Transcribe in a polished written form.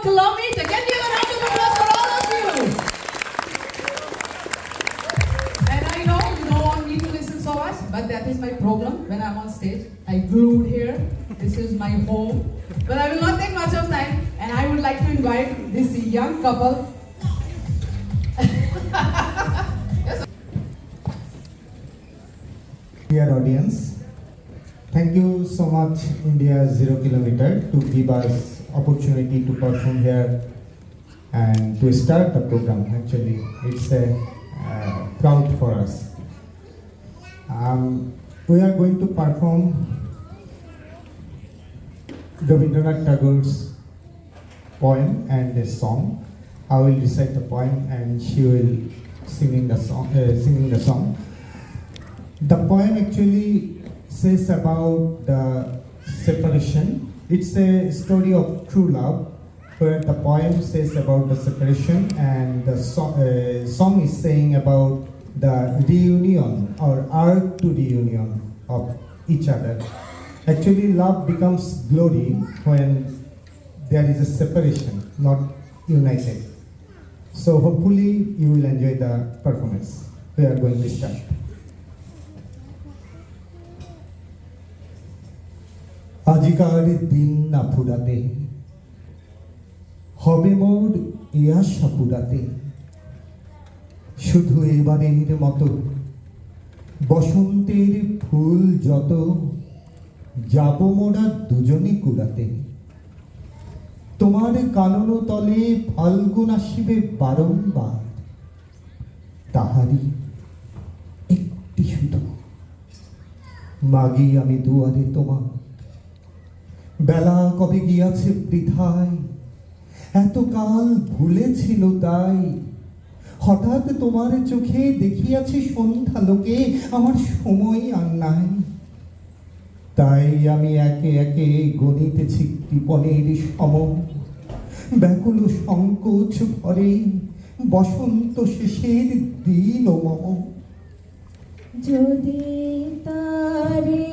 kilometer. Can you give a round of applause for all of you? And I know you don't want me to listen so much, but that is my problem when I'm on stage. I glued here. This is my home. But I will not take much of time, and I would like to invite this young couple. Dear audience, thank you so much India 0 Kilometer to give us opportunity to perform here and to start the program. Actually, it's a proud for us. We are going to perform Rabindranath Tagore's poem and a song. I will recite the poem and she will singing the song. The poem actually says about the separation. It's a story of true love, where the poem says about the separation and the song is saying about the reunion or arc to reunion of each other. Actually, love becomes glory when there is a separation, not united. So hopefully you will enjoy the performance. We are going to start. আজিকার দিন না ফুরাতে হবে মোর এ আশা পুরাতে শুধু এবারের মতো বসন্তের ফুল যত যাব মোরা দুজনে কুড়াতে তোমার কানন তলে ফাল্গুন আসিবে বারংবার তাহারি একটি শুধু মাগি আমি দুয়ারে তোমার বেলা কবে গিয়াছে বৃথায় এত কাল ভুলেছিল তাই হঠাৎ তোমার চোখে দেখিয়াছি সন্ধ্যা লোকে আমার সময় আর নাই তাই আমি একে একে গণিতেছি কৃপণের সম ব্যাকুল সংকোচ ভরে বসন্ত শেষের দিন ও মম যদি তারে